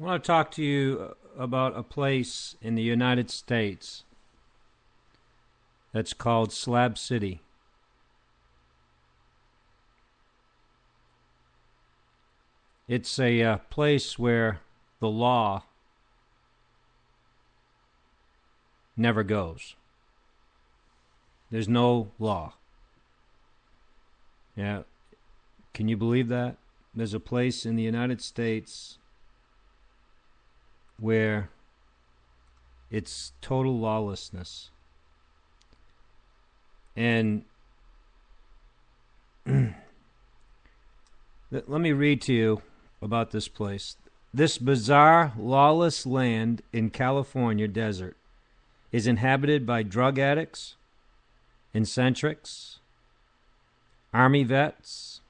I want to talk to you about a place in the United States that's called Slab City. It's a place where the law never goes. There's no law. Yeah, can you believe that? There's a place in the United States where it's total lawlessness. And let me read to you about this place. This bizarre, lawless land in California desert is inhabited by drug addicts, eccentrics, army vets,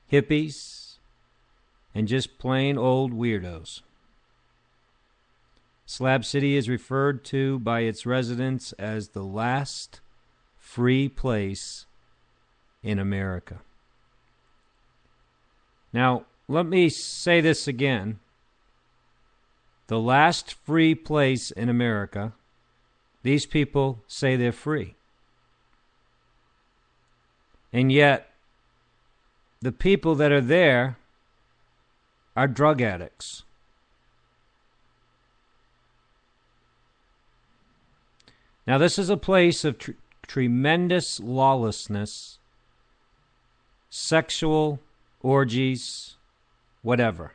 hippies, and just plain old weirdos. Slab City is referred to by its residents as the last free place in America. Now, let me say this again. The last free place in America. These people say they're free. And yet, the people that are there are drug addicts. Now, this is a place of tremendous lawlessness, sexual orgies, whatever.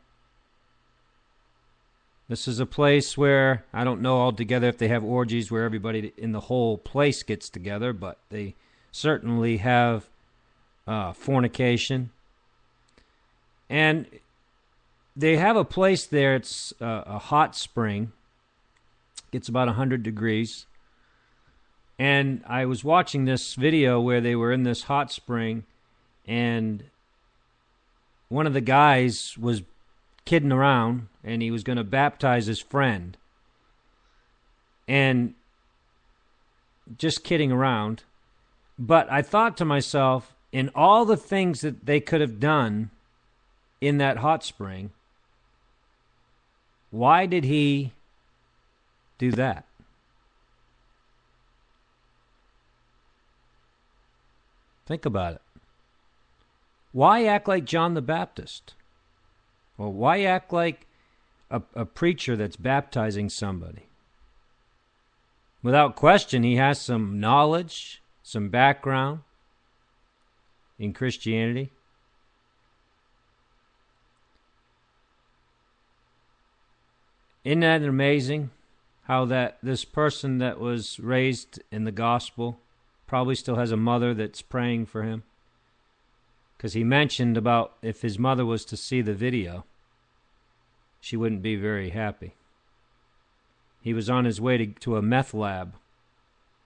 This is a place where, I don't know altogether if they have orgies where everybody in the whole place gets together, but they certainly have fornication. And they have a place there, it's a hot spring. It's about 100 degrees. And I was watching this video where they were in this hot spring, and one of the guys was kidding around, and he was going to baptize his friend. And just kidding around. But I thought to myself, in all the things that they could have done in that hot spring, why did he do that? Think about it. Why act like John the Baptist? Or why act like a preacher that's baptizing somebody? Without question, he has some knowledge, some background in Christianity. Isn't that amazing how that this person that was raised in the gospel probably still has a mother that's praying for him? Because he mentioned about if his mother was to see the video, she wouldn't be very happy. He was on his way to a meth lab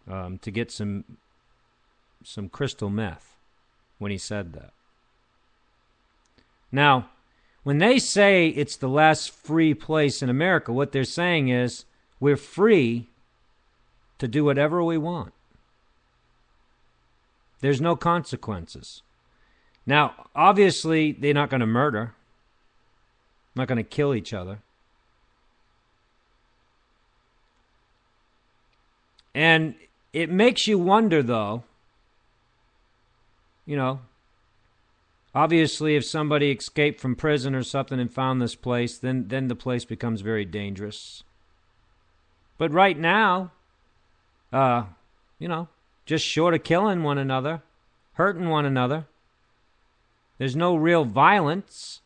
to get some crystal meth when he said that. Now, when they say it's the last free place in America, what they're saying is we're free to do whatever we want. There's no consequences. Now, obviously, they're not going to murder, not going to kill each other. And it makes you wonder, though, obviously if somebody escaped from prison or something and found this place, then the place becomes very dangerous. But right now, just short of killing one another, hurting one another, there's no real violence.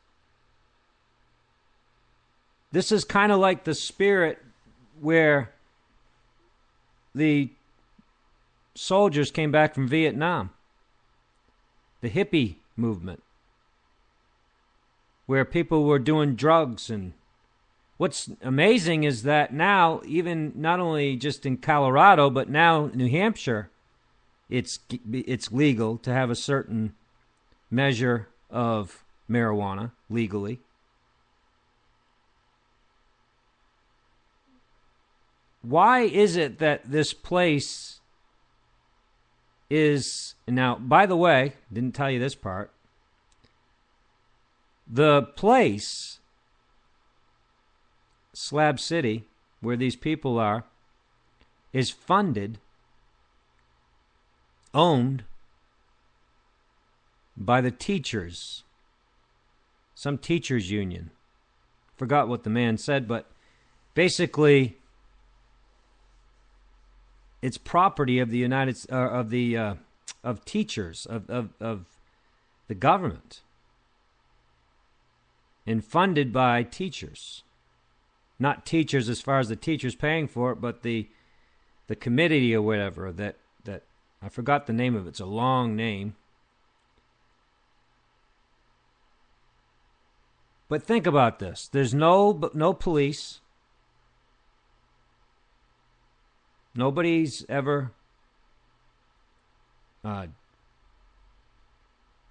This is kind of like the spirit where the soldiers came back from Vietnam, the hippie movement, where people were doing drugs. And what's amazing is that now, even not only just in Colorado, but now New Hampshire, it's legal to have a certain measure of marijuana legally. Why is it that this place is... Now, by the way, didn't tell you this part. The place Slab City, where these people are, is funded, owned by the teachers, some teachers union. Forgot what the man said, but basically it's property of the of teachers of the government, and funded by teachers. Not teachers as far as the teachers paying for it, but the committee or whatever that I forgot the name of it. It's a long name. But think about this. There's no police. Nobody's ever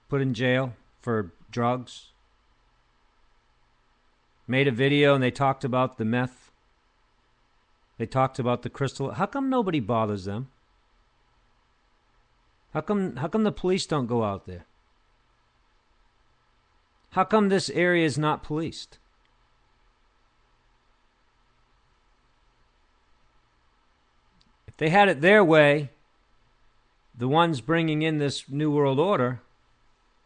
put in jail for drugs. Made a video and they talked about the meth. They talked about the crystal. How come nobody bothers them? How come the police don't go out there? How come this area is not policed? If they had it their way, the ones bringing in this New World Order,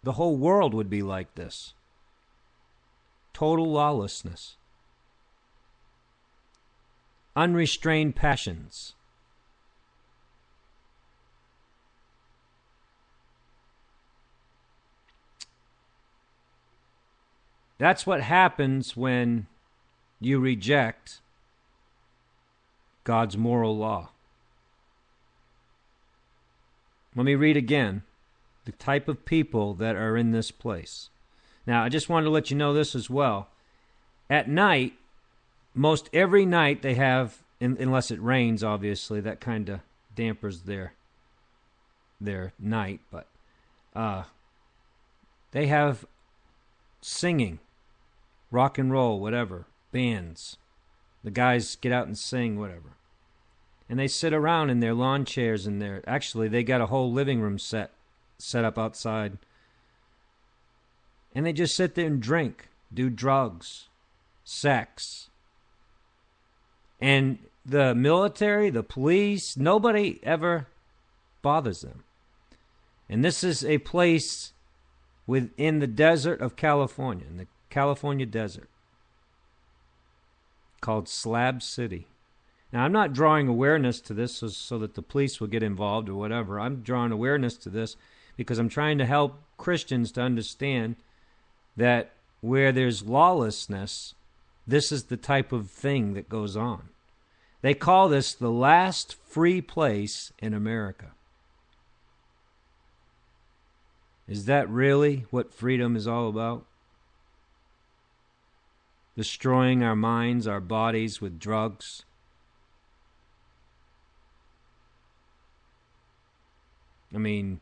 the whole world would be like this. Total lawlessness. Unrestrained passions. That's what happens when you reject God's moral law. Let me read again the type of people that are in this place. Now, I just wanted to let you know this as well. At night, most every night they have, unless it rains, obviously, that kind of dampers their night, but they have singing, rock and roll, whatever, bands. The guys get out and sing, whatever. And they sit around in their lawn chairs and actually they got a whole living room set up outside. And they just sit there and drink, do drugs, sex. And the military, the police, nobody ever bothers them. And this is a place within the desert of California, in the California desert, called Slab City. Now, I'm not drawing awareness to this so that the police will get involved or whatever. I'm drawing awareness to this because I'm trying to help Christians to understand that where there's lawlessness, this is the type of thing that goes on. They call this the last free place in America. Is that really what freedom is all about? Destroying our minds, our bodies with drugs? I mean,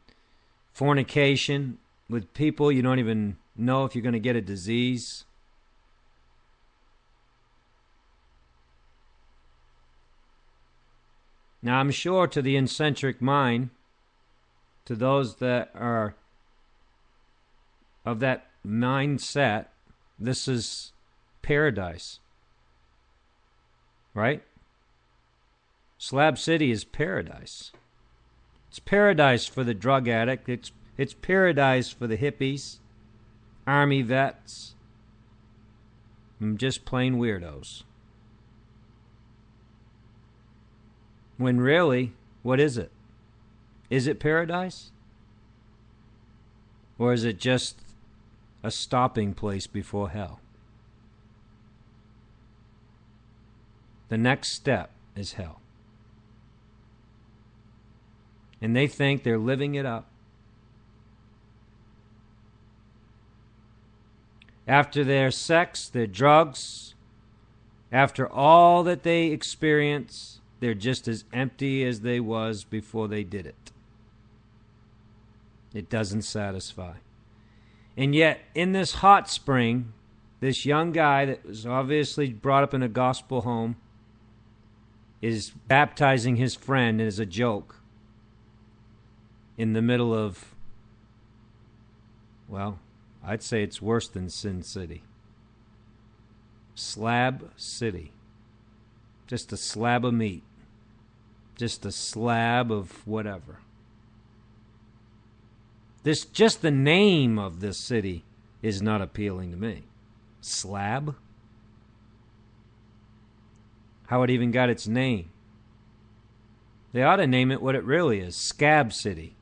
fornication with people you don't even know if you're going to get a disease. Now, I'm sure to the eccentric mind, to those that are of that mindset, this is paradise. Right? Slab City is paradise. It's paradise for the drug addict. It's paradise for the hippies, army vets, and just plain weirdos. When really, what is it? Is it paradise? Or is it just a stopping place before hell? The next step is hell. And they think they're living it up. After their sex, their drugs, after all that they experience, they're just as empty as they was before they did it. It doesn't satisfy. And yet, in this hot spring, this young guy that was obviously brought up in a gospel home is baptizing his friend as a joke in the middle of, well, I'd say it's worse than Sin City. Slab City. Just a slab of meat. Just a slab of whatever. Just the name of this city is not appealing to me. Slab? How it even got its name. They ought to name it what it really is. Scab City.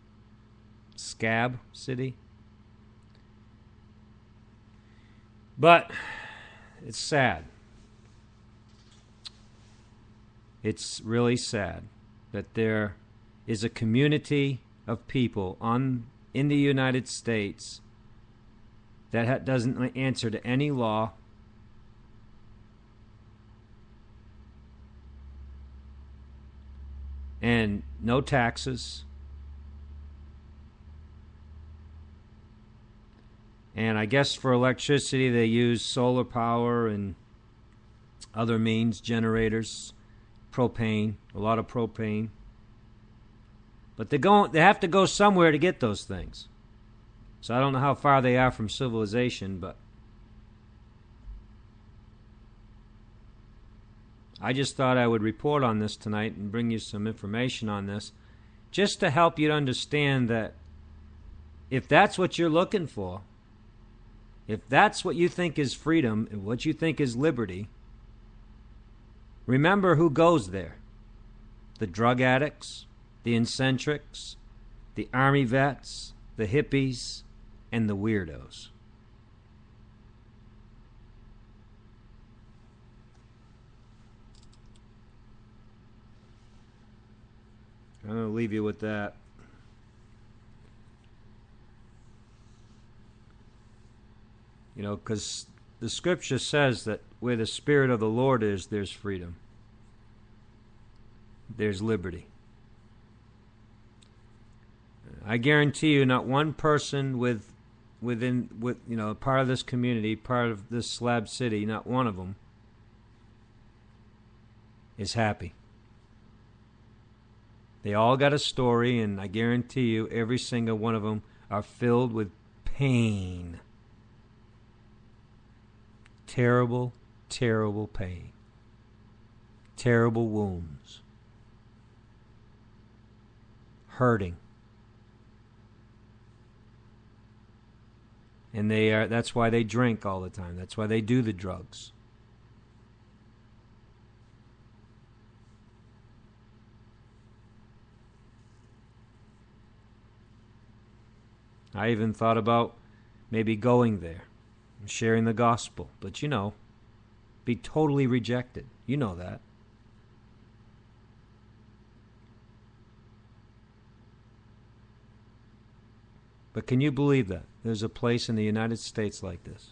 Scab City? But it's sad. It's really sad that there is a community of people in the United States that doesn't answer to any law. And no taxes. And I guess for electricity they use solar power and other means, generators, propane, a lot of propane. But they have to go somewhere to get those things. So I don't know how far they are from civilization, but I just thought I would report on this tonight and bring you some information on this, just to help you to understand that if that's what you're looking for, if that's what you think is freedom and what you think is liberty, remember who goes there. The drug addicts, the eccentrics, the army vets, the hippies, and the weirdos. I'm going to leave you with that. You know, because the scripture says that where the Spirit of the Lord is, there's freedom. There's liberty. I guarantee you not one person within part of this community, part of this Slab City, not one of them is happy. They all got a story, and I guarantee you every single one of them are filled with pain. Terrible, terrible pain. Terrible wounds. Hurting. And that's why they drink all the time. That's why they do the drugs. I even thought about maybe going there and sharing the gospel. But be totally rejected. You know that. But can you believe that? There's a place in the United States like this.